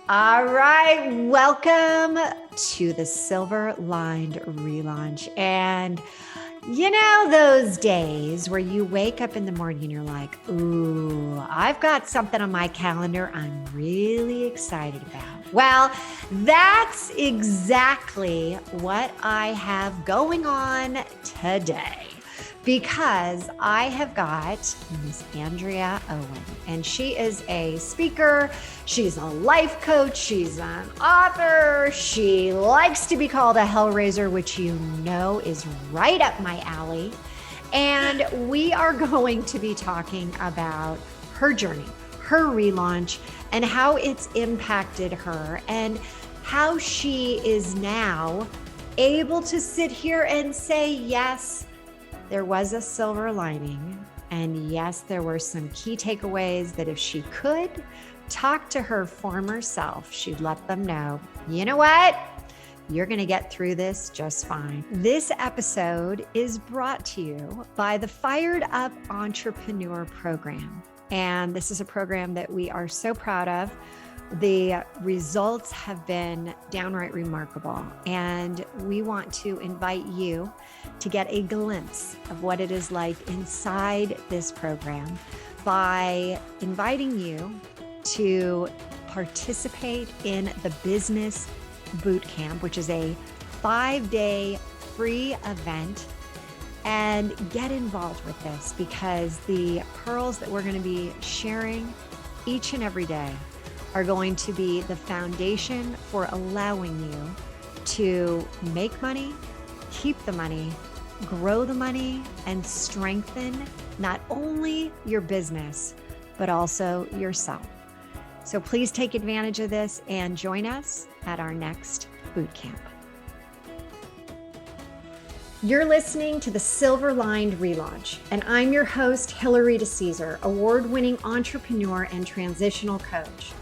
All right, welcome to the Silver Lined Relaunch. And you know those days where you wake up in the morning and you're like, ooh, I've got something on my calendar I'm really excited about. Well, that's exactly what I have going on today. Because I have got Miss Andrea Owen, and she is a speaker, she's a life coach, she's an author, she likes to be called a hellraiser, which you know is right up my alley. And we are going to be talking about her journey, her relaunch, and how it's impacted her, and how she is now able to sit here and say, yes, there was a silver lining. And yes, there were some key takeaways that if she could talk to her former self, she'd let them know, you know what? You're going to get through this just fine. This episode is brought to you by the Fired Up Entrepreneur Program. And this is a program that we are so proud of. The results have been downright remarkable, and we want to invite you to get a glimpse of what it is like inside this program by inviting you to participate in the Business Boot Camp, which is a 5-day free event, and get involved with this, because the pearls that we're going to be sharing each and every day are going to be the foundation for allowing you to make money, keep the money, grow the money, and strengthen not only your business, but also yourself. So please take advantage of this and join us at our next boot camp. You're listening to the Silver Lined Relaunch, and I'm your host, Hillary DeCesar, award-winning entrepreneur and transitional coach.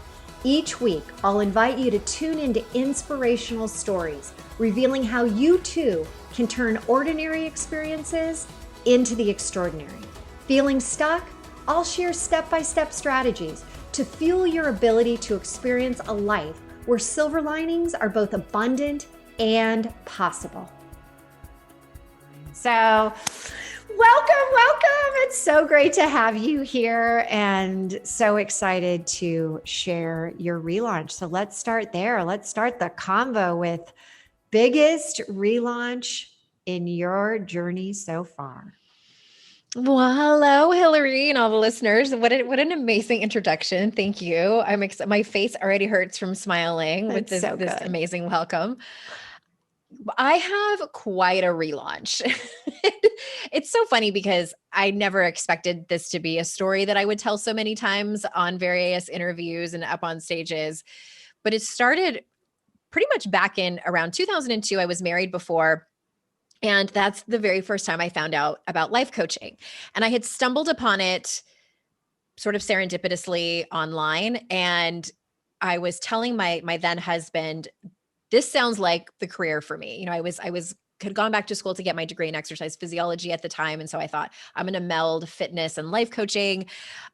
Each week, I'll invite you to tune into inspirational stories, revealing how you too can turn ordinary experiences into the extraordinary. Feeling stuck? I'll share step-by-step strategies to fuel your ability to experience a life where silver linings are both abundant and possible. So, welcome. It's so great to have you here, and so excited to share your relaunch. So let's start there. Let's start the convo with biggest relaunch in your journey so far. Well, hello, Hillary, and all the listeners. What an amazing introduction. Thank you. I'm excited. My face already hurts from smiling with this amazing welcome. I have quite a relaunch. It's so funny because I never expected this to be a story that I would tell so many times on various interviews and up on stages. But it started pretty much back in around 2002. I was married before. And that's the very first time I found out about life coaching. And I had stumbled upon it sort of serendipitously online. And I was telling my then husband, this sounds like the career for me. You know, I had gone back to school to get my degree in exercise physiology at the time. And so I thought, I'm going to meld fitness and life coaching.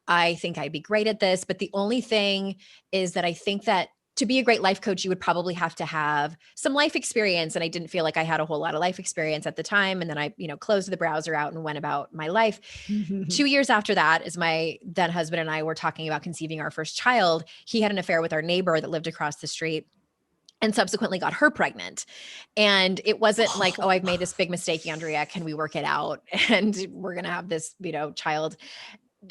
I think I'd be great at this. But the only thing is that I think that to be a great life coach, you would probably have to have some life experience. And I didn't feel like I had a whole lot of life experience at the time. And then I, closed the browser out and went about my life. 2 years after that, as my then husband and I were talking about conceiving our first child, he had an affair with our neighbor that lived across the street, and subsequently got her pregnant. And it wasn't like, oh, I've made this big mistake, Andrea, can we work it out? And we're going to have this, child.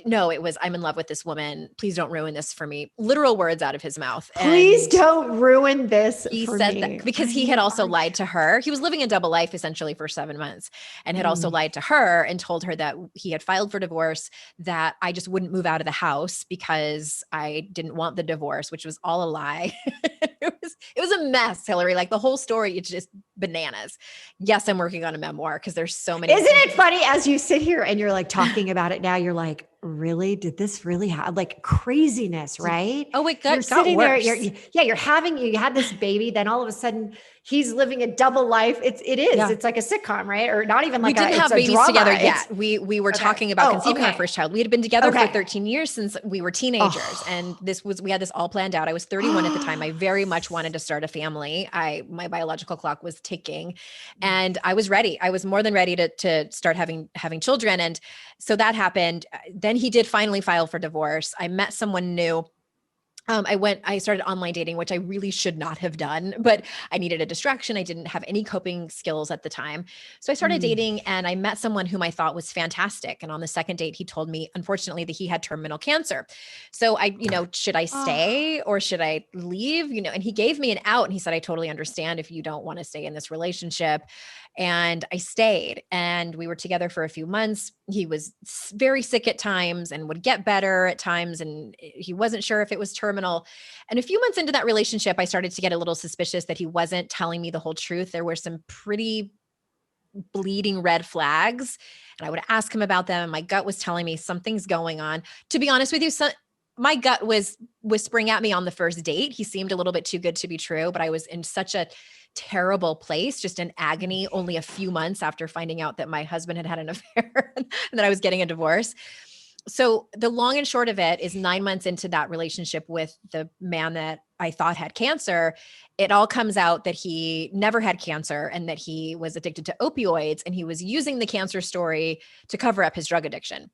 No, it was, I'm in love with this woman. Please don't ruin this for me. Literal words out of his mouth. Please don't ruin this he for said me. That because he had also lied to her. He was living a double life essentially for 7 months, and had also lied to her and told her that he had filed for divorce, that I just wouldn't move out of the house because I didn't want the divorce, which was all a lie. It was a mess, Hillary. Like the whole story, it's just bananas. Yes, I'm working on a memoir because there's so many. Isn't it funny as you sit here and you're like talking about it now, you're like, really, did this really have like craziness, right? Oh, it you're sitting there, worse. you had this baby, then all of a sudden he's living a double life. It's like a sitcom, right? Or not even like we didn't have babies drama. Together yet. We were talking about conceiving our first child. We had been together for 13 years since we were teenagers. And we had this all planned out. I was 31 at the time. I very much wanted to start a family. My biological clock was ticking and I was ready. I was more than ready to start having children. And so that happened. Then he did finally file for divorce. I met someone new. I started online dating, which I really should not have done, but I needed a distraction. I didn't have any coping skills at the time. So I started dating and I met someone whom I thought was fantastic. And on the second date, he told me, unfortunately, that he had terminal cancer. So should I stay or should I leave? And he gave me an out and he said, I totally understand if you don't want to stay in this relationship. And I stayed and we were together for a few months. He was very sick at times and would get better at times. And he wasn't sure if it was terminal. And a few months into that relationship, I started to get a little suspicious that he wasn't telling me the whole truth. There were some pretty bleeding red flags and I would ask him about them. And my gut was telling me something's going on. To be honest with you, my gut was whispering at me on the first date. He seemed a little bit too good to be true, but I was in such a terrible place, just in agony, only a few months after finding out that my husband had an affair and that I was getting a divorce. So the long and short of it is 9 months into that relationship with the man that I thought had cancer, it all comes out that he never had cancer and that he was addicted to opioids and he was using the cancer story to cover up his drug addiction.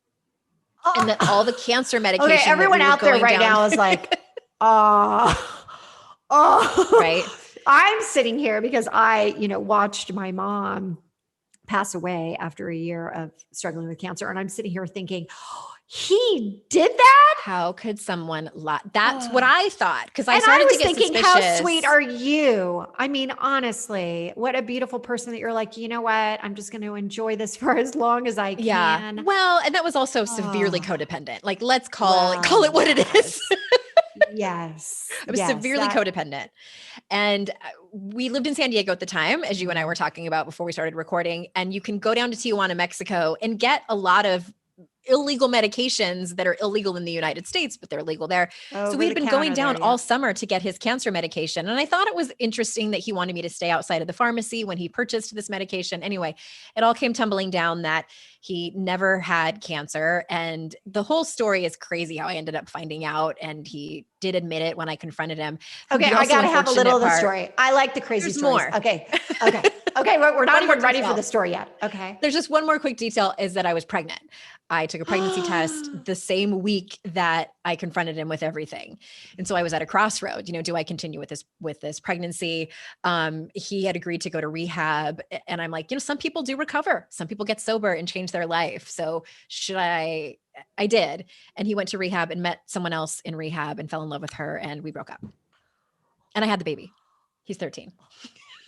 And that all the cancer medication. Okay, everyone out there right now is like, right. I'm sitting here because I, watched my mom pass away after a year of struggling with cancer. And I'm sitting here thinking, he did that? How could someone lie? That's what I thought. Because I started to get suspicious. How sweet are you? I mean, honestly, what a beautiful person that you're like, you know what? I'm just going to enjoy this for as long as I can. Yeah. Well, and that was also severely codependent. Like, let's call it what it is. Yes. I was severely codependent. And we lived in San Diego at the time, as you and I were talking about before we started recording. And you can go down to Tijuana, Mexico and get a lot of illegal medications that are illegal in the United States, but they're legal there. So we'd been going down all summer to get his cancer medication. And I thought it was interesting that he wanted me to stay outside of the pharmacy when he purchased this medication. Anyway, it all came tumbling down that he never had cancer. And the whole story is crazy how I ended up finding out. And he did admit it when I confronted him. Okay, I got to have a little of the story. I like the crazy stories. More. Okay. We're not even ready for the story yet. Okay. There's just one more quick detail is that I was pregnant. I took a pregnancy test the same week that I confronted him with everything. And so I was at a crossroad, do I continue with this pregnancy? He had agreed to go to rehab and I'm like, some people do recover. Some people get sober and change their life. So should I did. And he went to rehab and met someone else in rehab and fell in love with her and we broke up. And I had the baby. He's 13.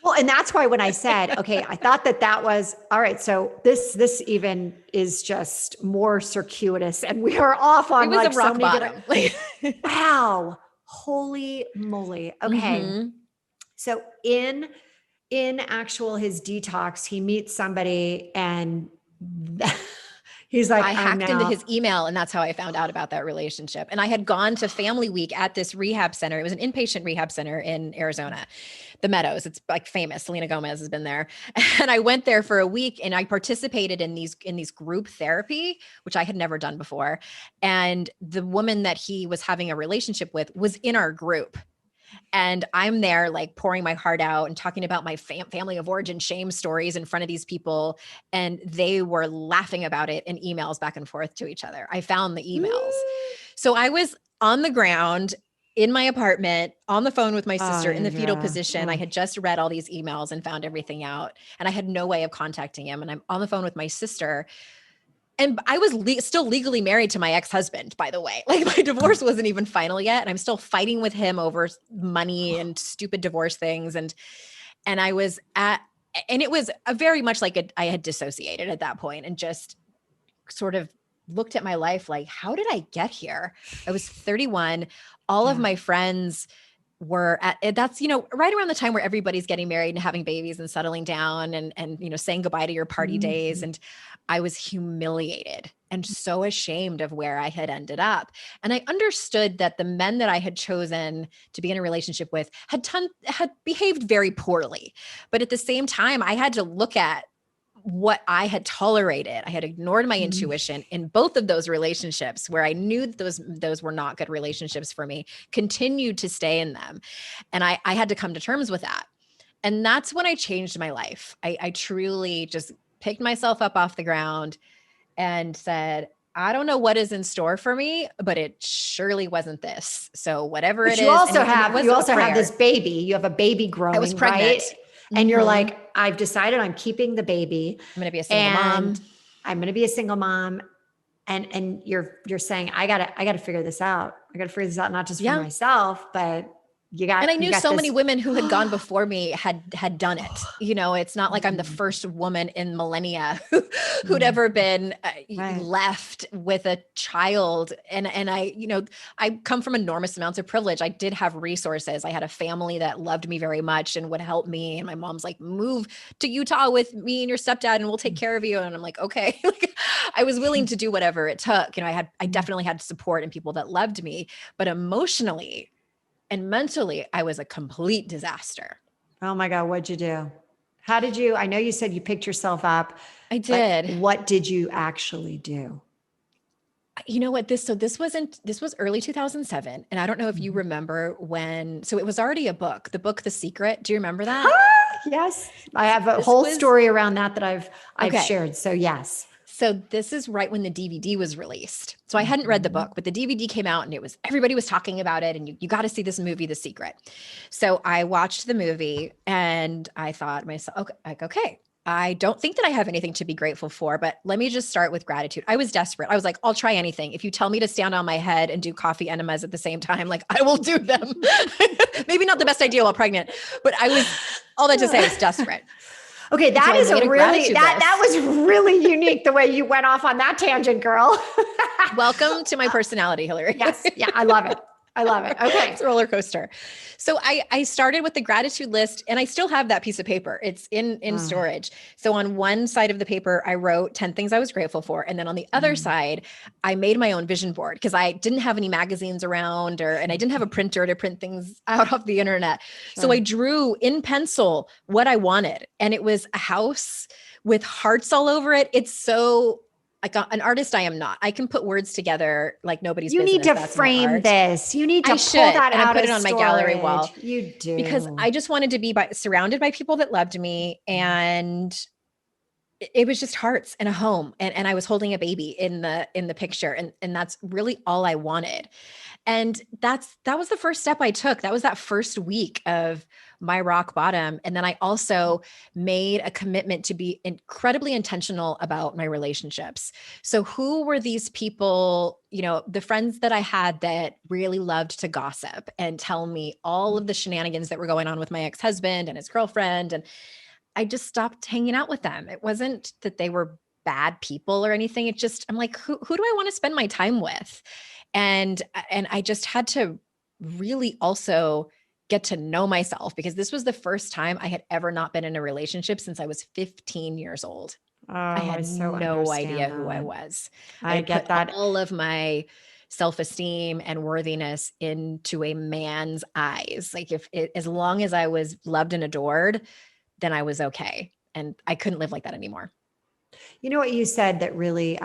Well, and that's why when I said, okay, I thought that was all right. So this even is just more circuitous and we are off on like so many different. Wow. Holy moly. Okay. Mm-hmm. So in actual his detox, he meets somebody and he's like, I hacked into his email and that's how I found out about that relationship. And I had gone to Family Week at this rehab center. It was an inpatient rehab center in Arizona, the Meadows. It's like famous. Selena Gomez has been there. And I went there for a week and I participated in these group therapy, which I had never done before. And the woman that he was having a relationship with was in our group. And I'm there like pouring my heart out and talking about my family of origin shame stories in front of these people. And they were laughing about it in emails back and forth to each other. I found the emails. So I was on the ground in my apartment on the phone with my sister in the fetal position. I had just read all these emails and found everything out. And I had no way of contacting him. And I'm on the phone with my sister. And I was still legally married to my ex-husband, by the way. Like my divorce wasn't even final yet. And I'm still fighting with him over money and stupid divorce things. And I was and it was a very much like I had dissociated at that point and just sort of looked at my life like, how did I get here? I was 31. All of my friends were at, that's, right around the time where everybody's getting married and having babies and settling down and saying goodbye to your party days. And I was humiliated and so ashamed of where I had ended up. And I understood that the men that I had chosen to be in a relationship with had behaved very poorly. But at the same time, I had to look at what I had tolerated. I had ignored my intuition in both of those relationships where I knew that those were not good relationships for me, continued to stay in them. And I had to come to terms with that. And that's when I changed my life. I truly just picked myself up off the ground and said, I don't know what is in store for me, but it surely wasn't this. So whatever it is. You also have this baby. You have a baby growing, I was pregnant. Right? And you're like, I've decided I'm keeping the baby. I'm going to be a single mom. I'm going to be a single mom. And you're saying, I gotta figure this out. I gotta figure this out, not just for myself, but and I knew so many women who had gone before me had done it. It's not like I'm the first woman in millennia who'd ever been left with a child. And I come from enormous amounts of privilege. I did have resources. I had a family that loved me very much and would help me. And my mom's like, move to Utah with me and your stepdad and we'll take care of you. And I'm like, okay. I was willing to do whatever it took. I definitely had support and people that loved me, but emotionally and mentally, I was a complete disaster. Oh my God, what'd you do? I know you said you picked yourself up. I did. What did you actually do? You know what? This was early 2007. And I don't know if you remember so it was already a book, the book, The Secret. Do you remember that? Yes. I have a whole story around that I've shared. So yes. So this is right when the DVD was released. So I hadn't read the book, but the DVD came out and everybody was talking about it. And you got to see this movie, The Secret. So I watched the movie and I thought to myself, okay, I don't think that I have anything to be grateful for, but let me just start with gratitude. I was desperate. I was like, I'll try anything. If you tell me to stand on my head and do coffee enemas at the same time, I will do them. Maybe not the best idea while pregnant, but all that to say, I was desperate. Okay, that is that was really unique the way you went off on that tangent, girl. Welcome to my personality, Hillary. Yes. Yeah, I love it. Okay. It's a roller coaster. So I started with the gratitude list and I still have that piece of paper. It's in storage. So on one side of the paper, I wrote 10 things I was grateful for. And then on the other side, I made my own vision board because I didn't have any magazines around and I didn't have a printer to print things out off the internet. Sure. So I drew in pencil what I wanted. And it was a house with hearts all over it. It's so like an artist I am not. I can put words together like nobody's business. You need to frame this. You need to pull that out. I put it on my gallery wall. You do. Because I just wanted to be surrounded by people that loved me. And it was just hearts and a home. And I was holding a baby in the picture. And that's really all I wanted. And that was the first step I took. That was that first week of my rock bottom. And then I also made a commitment to be incredibly intentional about my relationships. So who were these people, the friends that I had that really loved to gossip and tell me all of the shenanigans that were going on with my ex-husband and his girlfriend. And I just stopped hanging out with them. It wasn't that they were bad people or anything. It just, I'm like, who do I want to spend my time with? And I just had to really also get to know myself because this was the first time I had ever not been in a relationship since I was 15 years old. I had no idea who I was. I get that. All of my self-esteem and worthiness into a man's eyes. Like as long as I was loved and adored, then I was okay. And I couldn't live like that anymore. You know what you said that really,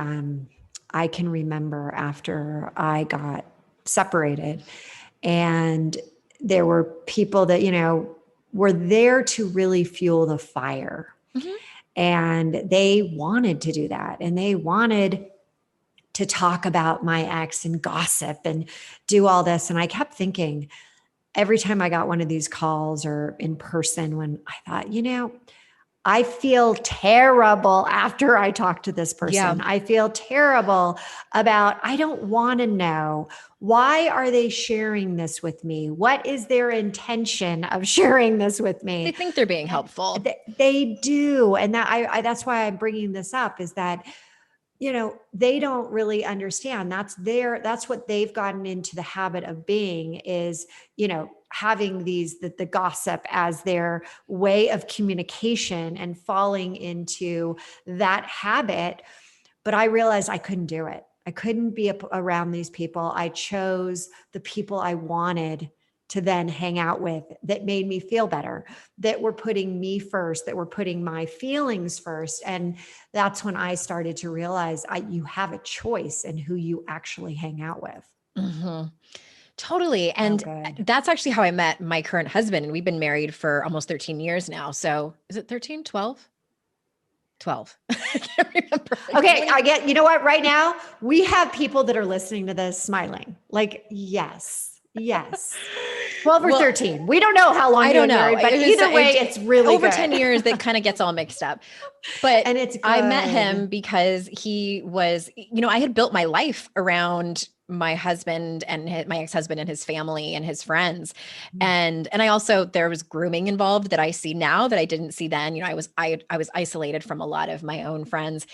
I can remember after I got separated and there were people that, were there to really fuel the fire. Mm-hmm. And they wanted to do that. And they wanted to talk about my ex and gossip and do all this. And I kept thinking every time I got one of these calls or in person when I thought, I feel terrible after I talk to this person. Yeah. I feel terrible I don't want to know. Why are they sharing this with me? What is their intention of sharing this with me? They think they're being helpful. They do. And that's why I'm bringing this up is that, they don't really understand. That's what they've gotten into the habit of being, is, having the gossip as their way of communication and falling into that habit. But I realized I couldn't do it. I couldn't be around these people. I chose the people I wanted to then hang out with, that made me feel better, that were putting me first, that were putting my feelings first. And that's when I started to realize you have a choice in who you actually hang out with. Mm-hmm. Totally. And that's actually how I met my current husband. And we've been married for almost 13 years now. So is it 13, 12? 12. I can't remember. Okay. I get, you know what, right now we have people that are listening to this smiling like, yes. 12 or 13. We don't know how long you've been married, but either way, it's really over good. 10 years that kind of gets all mixed up. But I met him because he was, I had built my life around my husband and my ex-husband and his family and his friends. And I also, there was grooming involved that I see now that I didn't see then. I was isolated from a lot of my own friends,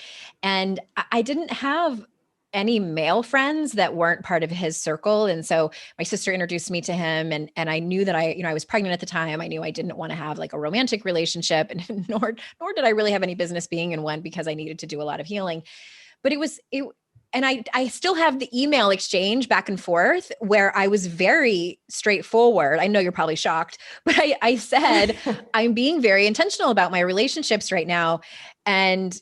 and I didn't have any male friends that weren't part of his circle. And so my sister introduced me to him, and I knew that I was pregnant at the time. I knew I didn't want to have like a romantic relationship, and nor did I really have any business being in one, because I needed to do a lot of healing. But and I still have the email exchange back and forth where I was very straightforward. I know you're probably shocked, but I said, I'm being very intentional about my relationships right now. And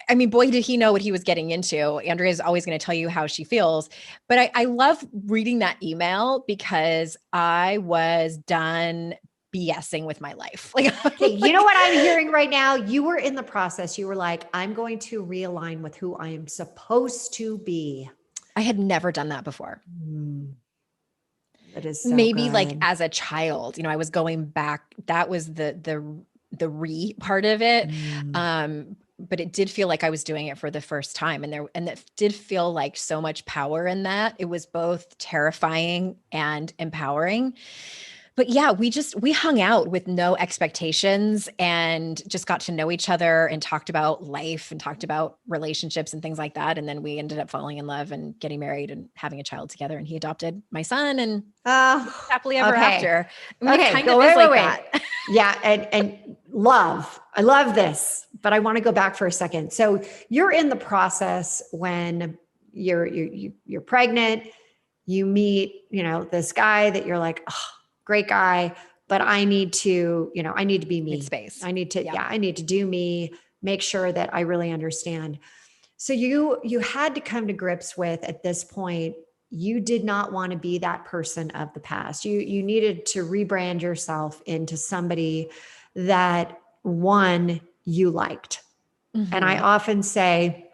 I mean, boy, did he know what he was getting into. Andrea is always going to tell you how she feels. But I love reading that email because I was done BSing with my life. Okay, you know what I'm hearing right now? You were in the process. You were like, I'm going to realign with who I am supposed to be. I had never done that before. That is so maybe good. Like as a child, I was going back. That was the part of it. But it did feel like I was doing it for the first time. And it did feel like so much power in that. It was both terrifying and empowering. But yeah, we hung out with no expectations and just got to know each other and talked about life and talked about relationships and things like that. And then we ended up falling in love and getting married and having a child together. And he adopted my son, and happily ever after. I mean, it kind of is like that. Yeah. And love. I love this, but I want to go back for a second. So you're in the process when you're pregnant, you meet, this guy that you're like, oh, great guy, but I need to be me. Need space. I need to do me, make sure that I really understand. So you had to come to grips with, at this point, you did not want to be that person of the past. You needed to rebrand yourself into somebody that, one, you liked. And I often say,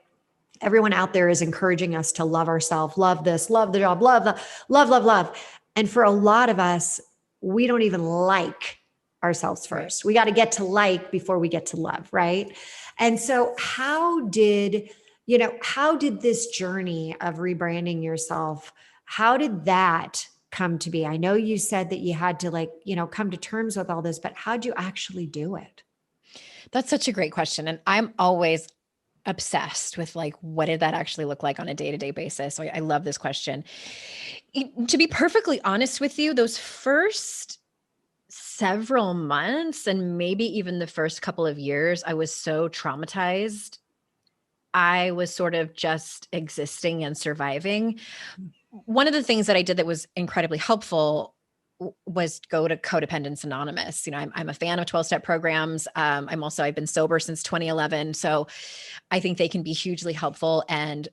everyone out there is encouraging us to love ourselves, love this, love the job, love. And for a lot of us, we don't even like ourselves first. Right. We got to get to like before we get to love, right? And so how did this journey of rebranding yourself, how did that come to be? I know you said that you had to come to terms with all this, but how'd you actually do it? That's such a great question. And I'm always obsessed with what did that actually look like on a day-to-day basis? So I love this question. To be perfectly honest with you, those first several months and maybe even the first couple of years, I was so traumatized. I was sort of just existing and surviving. One of the things that I did that was incredibly helpful was go to Codependence Anonymous. I'm a fan of 12-step programs. I've been sober since 2011. So I think they can be hugely helpful and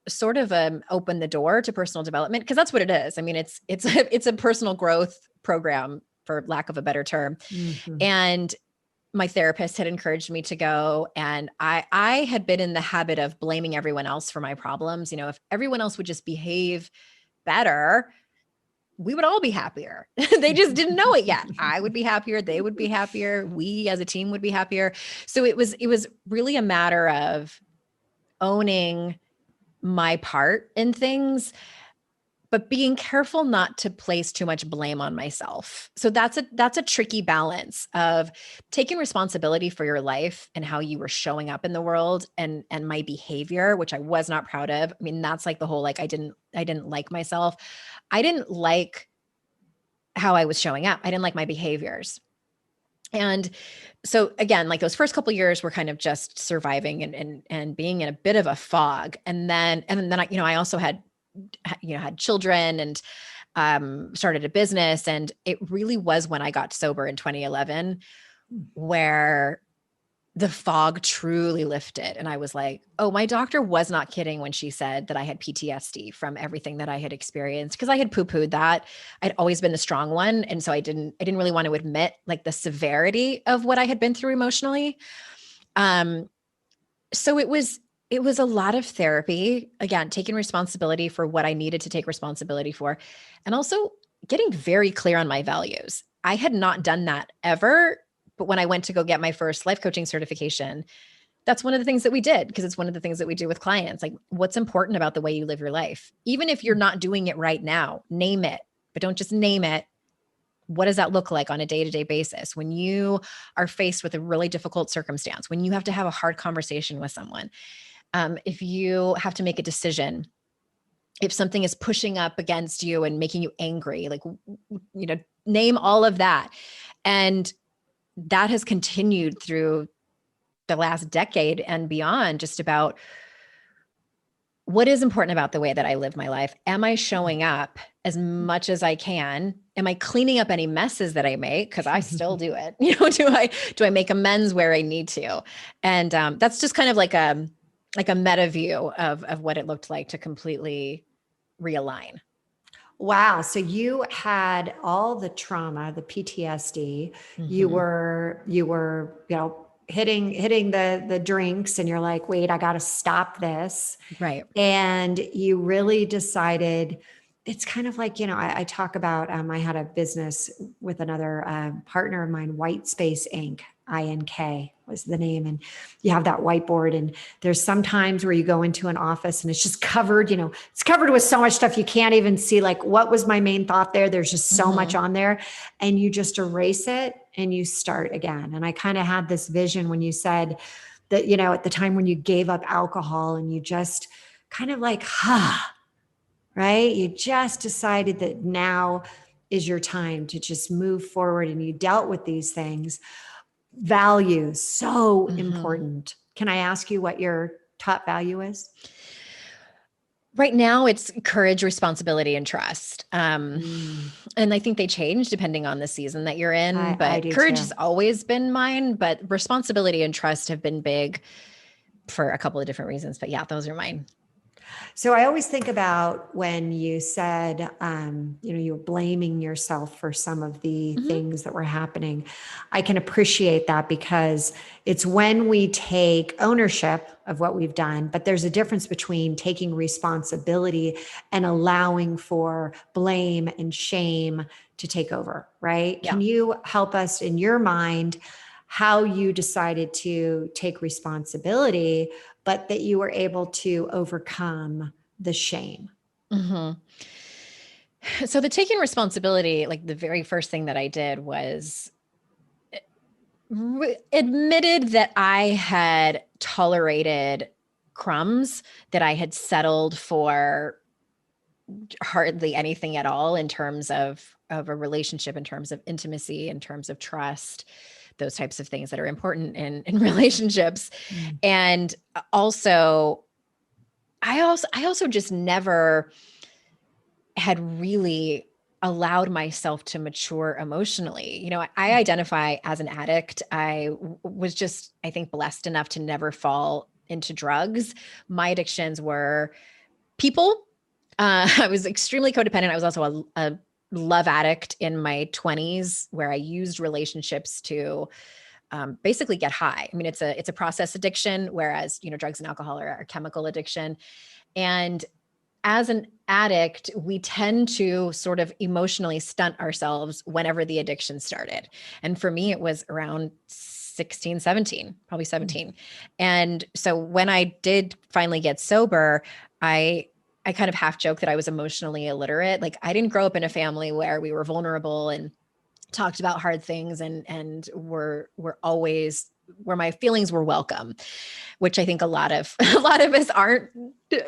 sort of open the door to personal development, because that's what it is. I mean, it's a personal growth program, for lack of a better term. And my therapist had encouraged me to go. And I had been in the habit of blaming everyone else for my problems. If everyone else would just behave better, we would all be happier. They just didn't know it yet. I would be happier. They would be happier. We as a team would be happier. So it was really a matter of owning my part in things. but being careful not to place too much blame on myself. So that's a tricky balance of taking responsibility for your life and how you were showing up in the world and my behavior, which I was not proud of. I mean, that's like the whole, like, I didn't like myself. I didn't like how I was showing up. I didn't like my behaviors. And so again, like those first couple of years were kind of just surviving and being in a bit of a fog. And then I, I also had children and started a business. And it really was when I got sober in 2011 where the fog truly lifted. And I was like, oh, my doctor was not kidding when she said that I had PTSD from everything that I had experienced, because I had poo-pooed that. I'd always been the strong one. And so I didn't really want to admit like the severity of what I had been through emotionally. So it was a lot of therapy, again, taking responsibility for what I needed to take responsibility for, and also getting very clear on my values. I had not done that ever. But when I went to go get my first life coaching certification, that's one of the things that we did, because it's one of the things that we do with clients. Like, what's important about the way you live your life? Even if you're not doing it right now, name it, but don't just name it. What does that look like on a day-to-day basis? When you are faced with a really difficult circumstance, when you have to have a hard conversation with someone, if you have to make a decision, if something is pushing up against you and making you angry, like, name all of that. And that has continued through the last decade and beyond, just about what is important about the way that I live my life. Am I showing up as much as I can? Am I cleaning up any messes that I make? Because I still do it. Do I make amends where I need to? And that's just kind of like a meta view of what it looked like to completely realign. Wow. So you had all the trauma, the PTSD. Mm-hmm. You were, hitting the drinks, and you're like, wait, I got to stop this. Right. And you really decided. It's kind of like, I talk about, I had a business with another partner of mine, White Space Inc. INK was the name. And you have that whiteboard, and there's some times where you go into an office and it's just covered, it's covered with so much stuff. You can't even see, like, what was my main thought there? There's just so much on there, and you just erase it and you start again. And I kind of had this vision when you said that, at the time when you gave up alcohol and you just kind of like, right? You just decided that now is your time to just move forward, and you dealt with these things. Values, so important. Can I ask you what your top value is? Right now, it's courage, responsibility, and trust. And I think they change depending on the season that you're in. But courage has always been mine, but responsibility and trust have been big for a couple of different reasons. But yeah, those are mine. So I always think about when you said, you were blaming yourself for some of the things that were happening. I can appreciate that, because it's when we take ownership of what we've done, but there's a difference between taking responsibility and allowing for blame and shame to take over, right? Yeah. Can you help us in your mind how you decided to take responsibility, but that you were able to overcome the shame? So the taking responsibility, like the very first thing that I did was admitted that I had tolerated crumbs, that I had settled for hardly anything at all in terms of a relationship, in terms of intimacy, in terms of trust, those types of things that are important in relationships. And also, I also just never had really allowed myself to mature emotionally. I identify as an addict. I was just, I think, blessed enough to never fall into drugs. My addictions were people. I was extremely codependent. I was also a love addict in my 20s, where I used relationships to basically get high. I mean, it's a process addiction, whereas, drugs and alcohol are a chemical addiction. And as an addict, we tend to sort of emotionally stunt ourselves whenever the addiction started. And for me, it was around 16, 17, probably 17. And so when I did finally get sober, I I kind of half joke that I was emotionally illiterate. Like I didn't grow up in a family where we were vulnerable and talked about hard things and were always where my feelings were welcome, which I think a lot of us aren't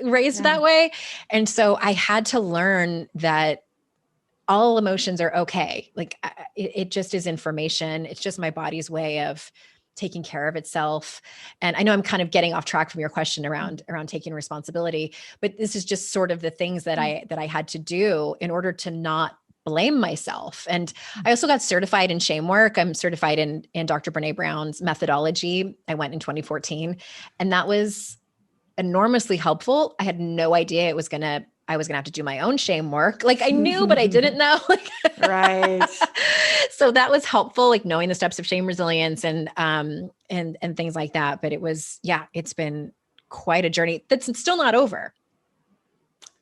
raised that way. And so I had to learn that all emotions are okay. Like it just is information. It's just my body's way of taking care of itself. And I know I'm kind of getting off track from your question around taking responsibility, but this is just sort of the things that I had to do in order to not blame myself. And I also got certified in shame work. I'm certified in Dr. Brene Brown's methodology. I went in 2014, and that was enormously helpful. I had no idea I was going to have to do my own shame work. Like I knew, but I didn't know. Right. So that was helpful, like knowing the steps of shame resilience and things like that. But it was, it's been quite a journey that's still not over.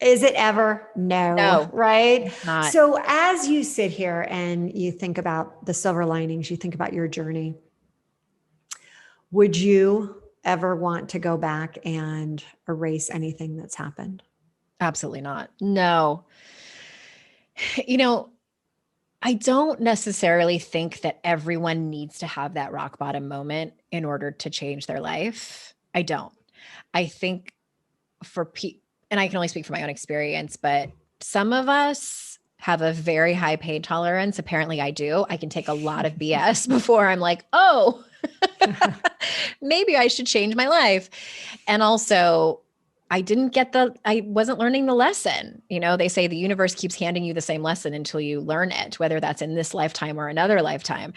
Is it ever? No. Right? Not. So as you sit here and you think about the silver linings, you think about your journey, would you ever want to go back and erase anything that's happened? Absolutely not. No. I don't necessarily think that everyone needs to have that rock bottom moment in order to change their life. I don't. I think for people, and I can only speak from my own experience, but some of us have a very high pain tolerance. Apparently I do. I can take a lot of BS before I'm like, oh, maybe I should change my life. And also I wasn't learning the lesson. They say the universe keeps handing you the same lesson until you learn it, whether that's in this lifetime or another lifetime.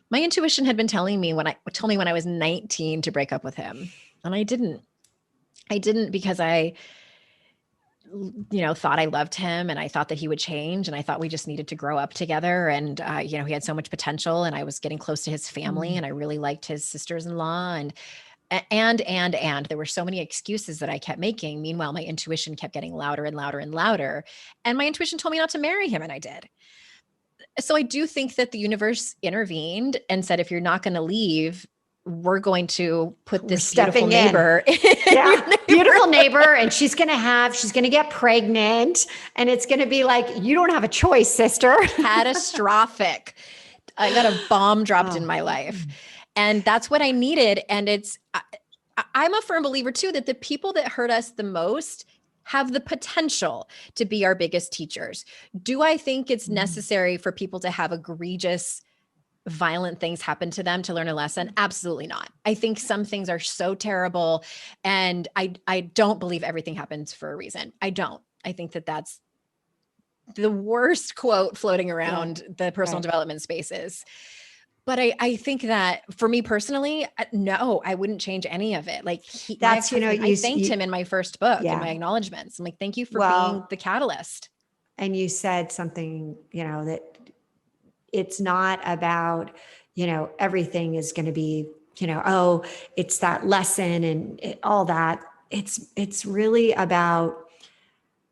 My intuition had been telling me when I was 19 to break up with him. And I didn't because I thought I loved him and I thought that he would change and I thought we just needed to grow up together. And, he had so much potential and I was getting close to his family and I really liked his sisters-in-law and there were so many excuses that I kept making. Meanwhile, my intuition kept getting louder and louder and louder. And my intuition told me not to marry him. And I did. So I do think that the universe intervened and said, if you're not going to leave, we're going to put this beautiful neighbor. Beautiful neighbor. And she's going to get pregnant and it's going to be like, you don't have a choice, sister. Catastrophic. I got a bomb dropped in my life. And that's what I needed. And I'm a firm believer too, that the people that hurt us the most have the potential to be our biggest teachers. Do I think it's necessary for people to have egregious, violent things happen to them to learn a lesson? Absolutely not. I think some things are so terrible. And I don't believe everything happens for a reason. I don't. I think that that's the worst quote floating around the personal development spaces. But I think that for me personally, no, I wouldn't change any of it. Like I thanked him in my first book in my acknowledgements. I'm like, thank you for being the catalyst. And you said something, that it's not about, everything is going to be, oh, it's that lesson and all that. It's really about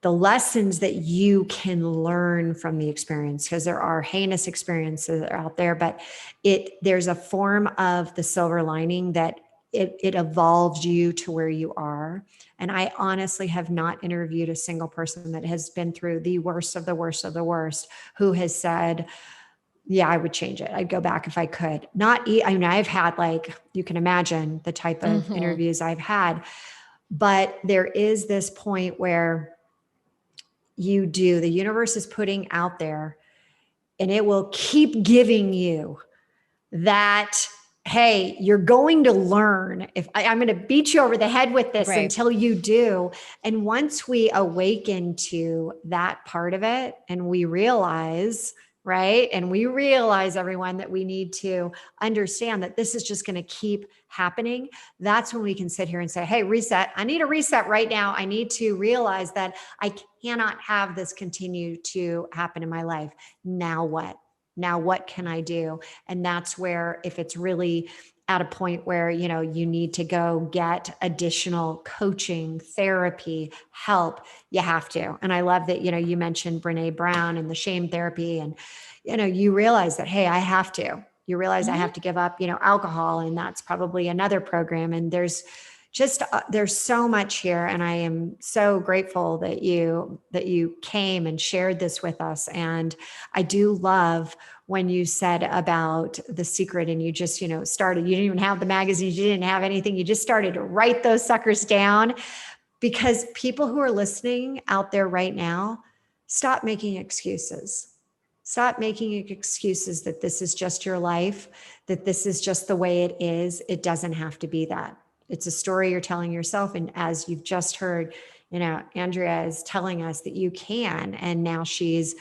the lessons that you can learn from the experience, because there are heinous experiences that are out there, but there's a form of the silver lining that it evolved you to where you are. And I honestly have not interviewed a single person that has been through the worst of the worst of the worst who has said, yeah, I would change it. I'd go back if I could. I've had, like, you can imagine the type of interviews I've had, but there is this point where the universe is putting out there and it will keep giving you that, hey, you're going to learn. If I'm going to beat you over the head with this until you do. And once we awaken to that part of it and we realize, everyone, that we need to understand that this is just going to keep happening. That's when we can sit here and say, hey, reset. I need a reset right now. I need to realize that I cannot have this continue to happen in my life. Now what? Now what can I do? And that's where, if it's really at a point where, you need to go get additional coaching, therapy, help, you have to. And I love that, you mentioned Brene Brown and the shame therapy, and, you realize that, hey, I have to. You realize I have to give up, alcohol, and that's probably another program. And there's just there's so much here, and I am so grateful that you came and shared this with us. And I do love when you said about The Secret, and you just started. You didn't even have the magazines, you didn't have anything. You just started to write those suckers down, because people who are listening out there right now, stop making excuses. Stop making excuses that this is just your life, that this is just the way it is. It doesn't have to be that. It's a story you're telling yourself. And as you've just heard, Andrea is telling us that you can. And now she's,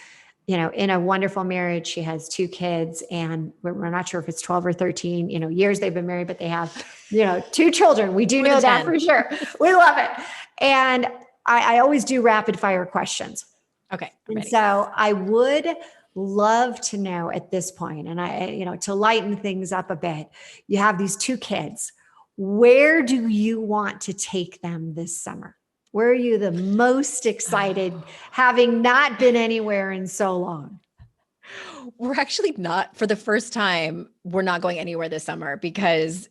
in a wonderful marriage. She has 2 kids, and we're not sure if it's 12 or 13, years they've been married, but they have, 2 children. We do know that for sure. We love it. And I always do rapid fire questions. Okay. And so I would love to know at this point, and to lighten things up a bit, you have these 2 kids. Where do you want to take them this summer? Where are you the most excited, having not been anywhere in so long? We're actually not, for the first time, we're not going anywhere this summer because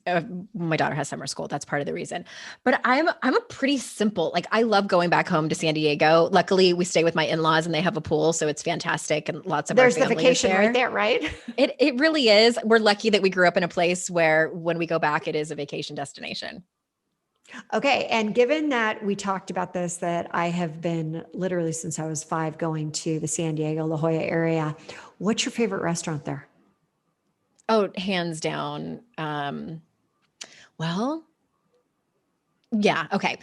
my daughter has summer school. That's part of the reason. But I'm a pretty simple, like, I love going back home to San Diego. Luckily, we stay with my in-laws and they have a pool, so it's fantastic. And lots of there's the vacation right there, right? It really is. We're lucky that we grew up in a place where when we go back, it is a vacation destination. Okay. And given that we talked about this, that I have been literally since I was 5 going to the San Diego, La Jolla area, what's your favorite restaurant there? Oh, hands down. Well, yeah. Okay.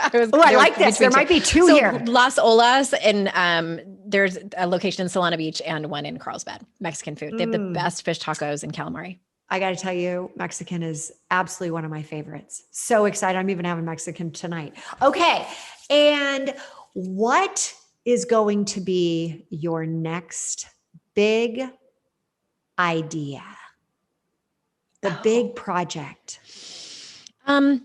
I like this. There might be 2 here. Las Olas, and there's a location in Solana Beach and one in Carlsbad, Mexican food. They have the best fish tacos and calamari. I got to tell you, Mexican is absolutely one of my favorites. So excited. I'm even having Mexican tonight. Okay. And what is going to be your next big idea? The big project? Well,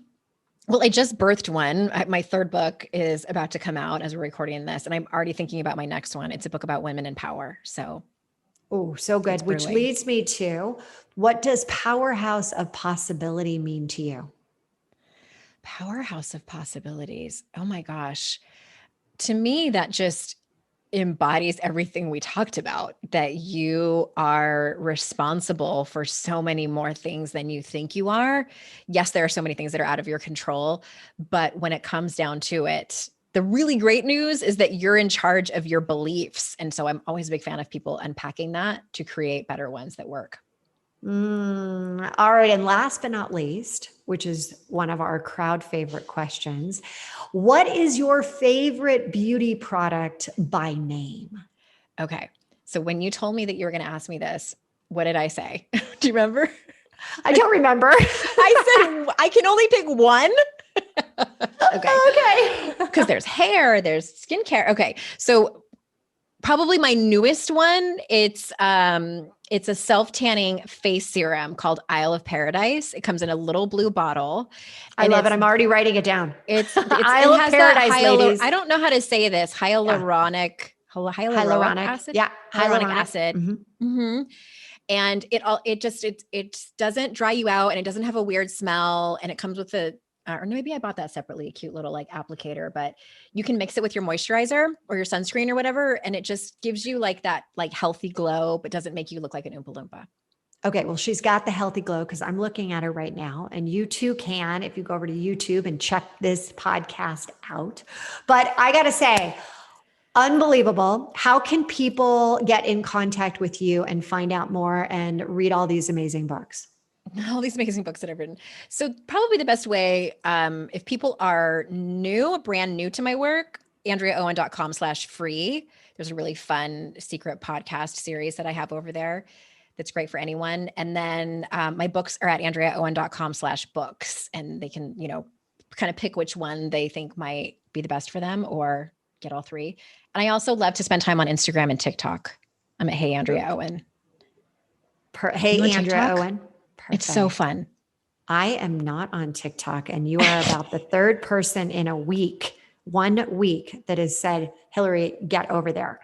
I just birthed one. My 3rd book is about to come out as we're recording this, and I'm already thinking about my next one. It's a book about women in power. So so good. Which leads me to, what does Powerhouse of Possibility mean to you? Powerhouse of Possibilities. Oh my gosh. To me, that just embodies everything we talked about, that you are responsible for so many more things than you think you are. Yes, there are so many things that are out of your control, but when it comes down to it, the really great news is that you're in charge of your beliefs. And so I'm always a big fan of people unpacking that to create better ones that work. All right. And last but not least, which is one of our crowd favorite questions, what is your favorite beauty product by name? Okay. So when you told me that you were going to ask me this, what did I say? Do you remember? I don't remember. I said, I can only pick one. Okay. Because there's hair, there's skincare. Okay. So probably my newest one, it's a self-tanning face serum called Isle of Paradise. It comes in a little blue bottle. I love it. I'm already writing it down. It's Isle of Paradise, ladies. I don't know how to say this. Hyaluronic acid. Yeah. Hyaluronic acid. Mm-hmm. And it doesn't dry you out, and it doesn't have a weird smell, and it comes with or maybe I bought that separately, a cute little like applicator, but you can mix it with your moisturizer or your sunscreen or whatever. And it just gives you like that like healthy glow, but doesn't make you look like an Oompa Loompa. Okay. Well, she's got the healthy glow, because I'm looking at her right now, and you too can, if you go over to YouTube and check this podcast out. But I got to say, unbelievable. How can people get in contact with you and find out more and read all these amazing books? All these amazing books that I've written. So probably the best way, if people are brand new to my work, AndreaOwen.com/free. There's a really fun secret podcast series that I have over there that's great for anyone. And then my books are at AndreaOwen.com/books, and they can, kind of pick which one they think might be the best for them, or get all 3. And I also love to spend time on Instagram and TikTok. I'm at Hey Andrea Owen. Hey Andrea Owen. Perfect. It's so fun. I am not on TikTok, and you are about the 3rd person in 1 week that has said, Hillary, get over there.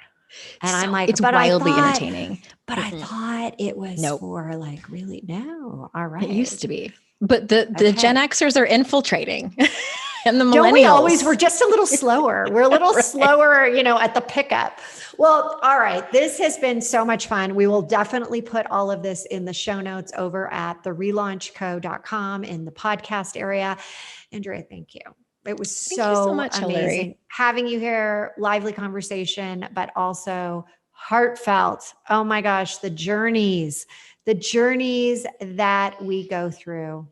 And I'm like, it's wildly entertaining. But I thought it was for like, really? No. All right. It used to be. But the Gen Xers are infiltrating. And the millennials. Don't we always? We're just a little slower. We're a little right. slower, at the pickup. Well, all right. This has been so much fun. We will definitely put all of this in the show notes over at therelaunchco.com in the podcast area. Andrea, thank you. It was so much, amazing Hillary. Having you here, lively conversation, but also heartfelt. Oh my gosh, the journeys that we go through.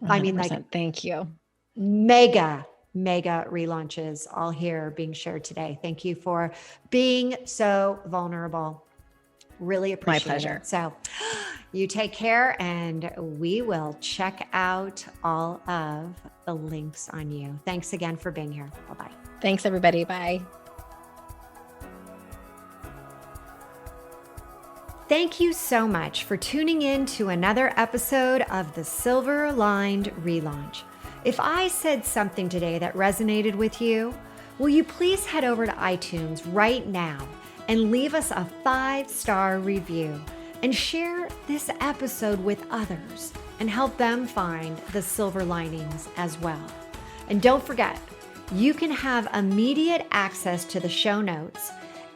100%. Thank you. Mega relaunches all here being shared today. Thank you for being so vulnerable. Really appreciate it. My pleasure. So you take care, and we will check out all of the links on you. Thanks again for being here. Bye-bye. Thanks, everybody. Bye. Thank you so much for tuning in to another episode of the Silver Lined Relaunch. If I said something today that resonated with you, will you please head over to iTunes right now and leave us a 5-star review and share this episode with others and help them find the silver linings as well. And don't forget, you can have immediate access to the show notes,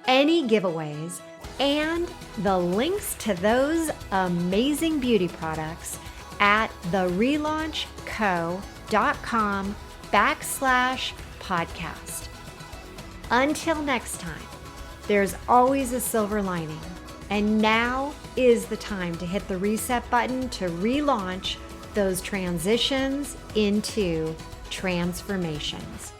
any giveaways, and the links to those amazing beauty products at therelaunchco.com/podcast. Until next time, there's always a silver lining, and now is the time to hit the reset button to relaunch those transitions into transformations.